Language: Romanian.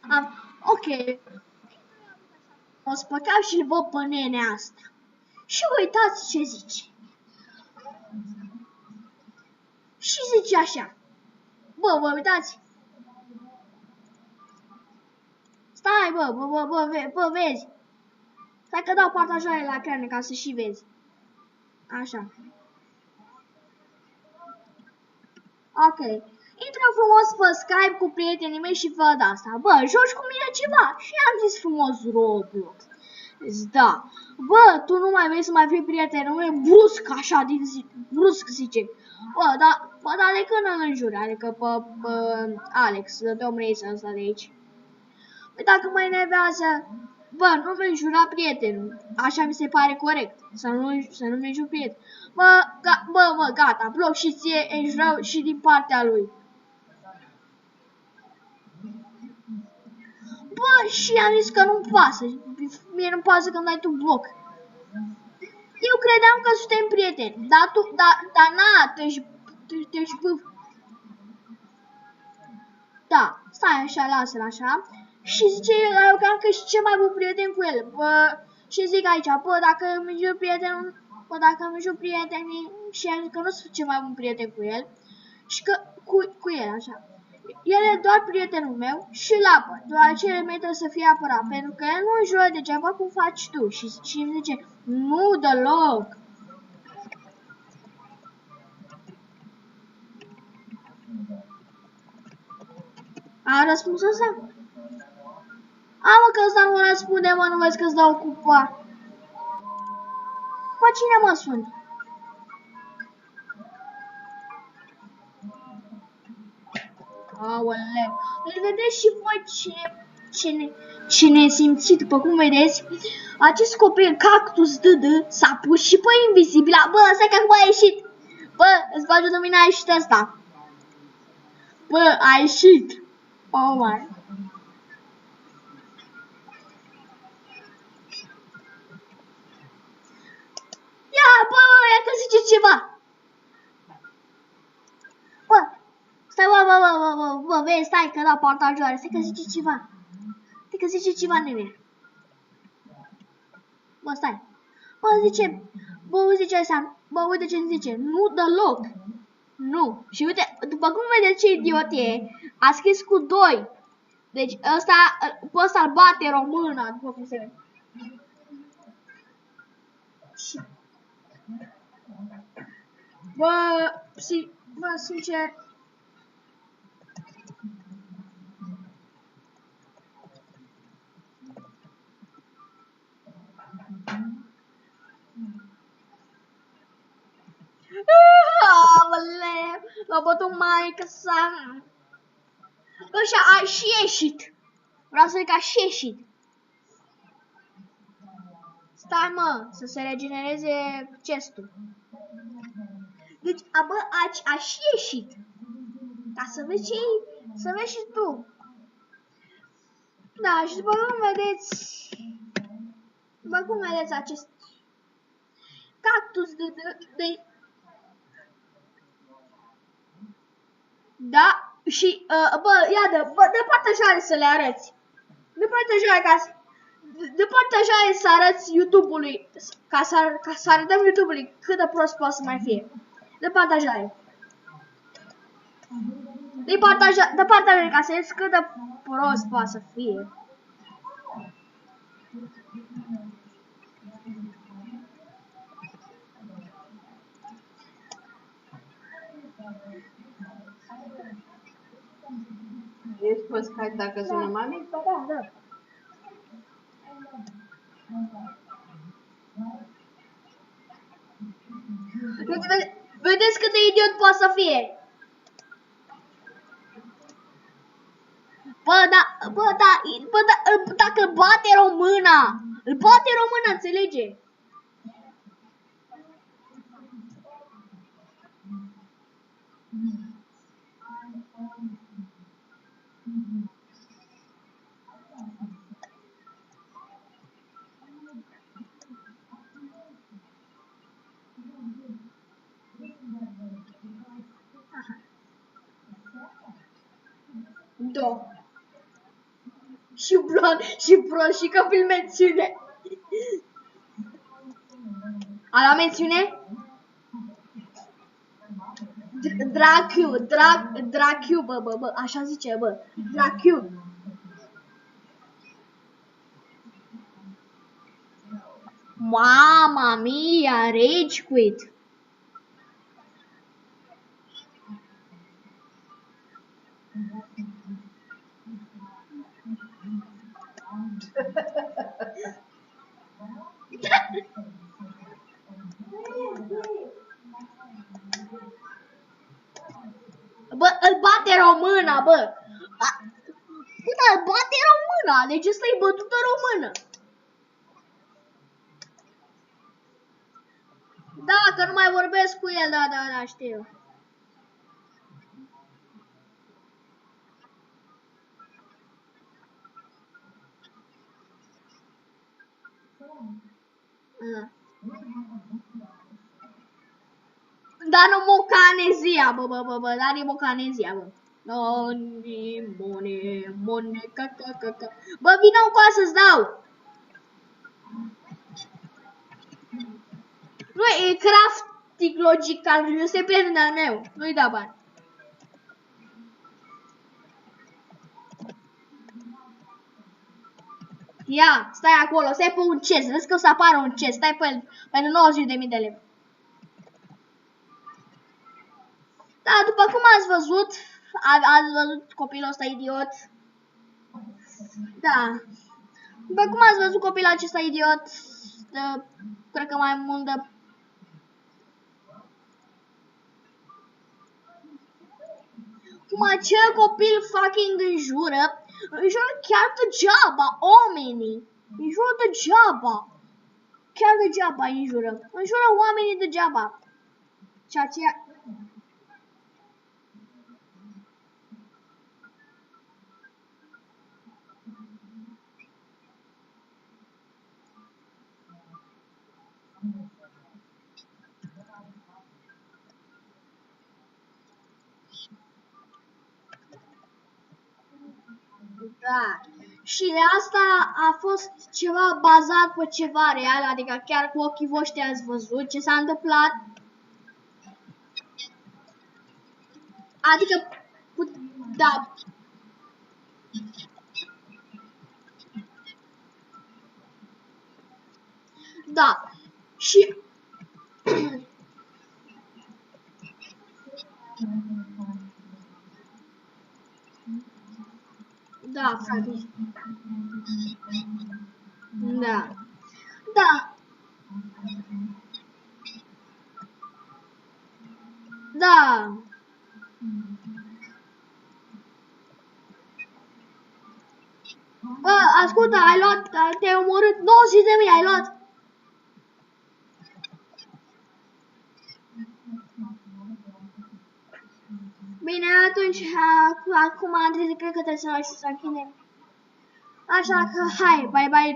vedeți. Ok. O spăcam și îl văd pe nenea asta. Și uitați ce zice. Și zice așa. Bă, uitați. Stai, bă, vezi. Stai că dau partajare la ecran ca să și vezi. Așa. Ok. Intră frumos pe Skype cu prietenii mei și văd asta. Bă, joci cu mine ceva? Și am zis frumos Roblox. Zic, da. Bă, tu nu mai vrei să mai fii prietenul meu? Brusc, așa, din zi. Brusc, zice. Bă, dar de când îl înjuri? Adică pe Alex, de omreisa ăsta de aici. Păi dacă mă enervează, bă, nu-mi înjura prietenul. Așa mi se pare corect. Să nu-mi înjur prieten. Bă, gata, bloc și ție, ești rău și din partea lui. Bă, și am zis că nu-mi pasă. Mie nu-mi pasă când dai tu bloc. Eu credeam că suntem prieteni. Dar na, tu ești bâf. Da, stai așa, lasă-l așa. Și zice, eu cred că ești cel mai bun prieten cu el. Bă, și zic aici, bă, dacă îmi înjur prietenii, și am zis că nu sunt cel mai bun prieten cu el. Și că cu el, așa. El e doar prietenul meu și îl apăr, deoarece el merită să fie apărat, pentru că el nu înjură degeaba cum faci tu. Și îmi zice, nu deloc. A răspuns ăsta? Mă, că ăsta nu răspunde, mă, nu vezi că-ți dau ocupat. Bă, cine mă sunt? Aoleu. Îl vedeți și voi ce nesimțit, după cum vedeți, acest copil cactus s-a pus și pe invizibila. Bă, stai că acum a ieșit. Bă, îți face lumina, a ieșit ăsta. Bă, a ieșit. Oh my. Ia, bă, ia că zice ceva. Bă, stai, bă, vezi, stai că da partajare, stai că zice ceva. Stai că zice ceva, nene. Bă, stai. Zice asta. Bă, uite ce zice. Nu deloc. Nu. Și uite, după cum vedeți ce idiot e, a scris cu 2. Deci ăsta îl bate româna, după cum se vede. Bă, sincer... Aoleu, l-a bătut maică sa. Bă, și a și ieșit. Vreau să zic că a și ieșit. Stai, mă, să se regenereze chestul. Deci, bă, a și ieșit. Ca să vezi ce să vezi și tu. Da, și după cum vedeți acest cactus de... Da, și, bă, ia dă partajare să le arăți. Dă partajare să arăți YouTube-ului, ca să arătăm YouTube-ului cât de prost poate să mai fie. Dă partajare. Dă partajare ca să vezi cât de prost poate să fie. Ești pe Skype dacă sună mami? Da. Vedeți cât de idiot poate să fie. Bă, dacă îl bate româna, înțelege? Da. Și broșică film mențiune. A la mențiune? Dracu, bă, așa zice, bă. Dracu. Mama mia, rage quit. Bă, îl bate româna, bă. Puta, îl bate româna. Deci ăsta-i bătută română. Da, că nu mai vorbesc cu el, da, știu. Dar nu mocanezia, bă, dar e mocanezia, bă. Mone, ca. Bă, vină cu asta să-ți dau. Nu, e crafting logical, nu se prieten al meu. Nu-i da bani. Ia, stai acolo, stai pe un chest, vezi că o să apară un chest, stai pentru 90.000 de lei. Da, după cum ați văzut, ați văzut copilul ăsta idiot. Da. După cum ați văzut copilul acesta idiot, cred că mai mult de... Cum acel copil fucking înjură chiar degeaba oamenii. Înjură degeaba. Chiar degeaba înjură. Înjură oamenii degeaba. Ceea ce... Da. Și asta a fost ceva bazat pe ceva real, adică chiar cu ochii voștri ați văzut ce s-a întâmplat. Adică, da. Da. Și... Da, frate. Da. Da. Da. Bă, ascultă, ai luat, te-ai omorât 90.000, ai luat. Bine, atunci, acum Andrei, cred că trebuie să lași să închidem. Așa că, hai, bye bye.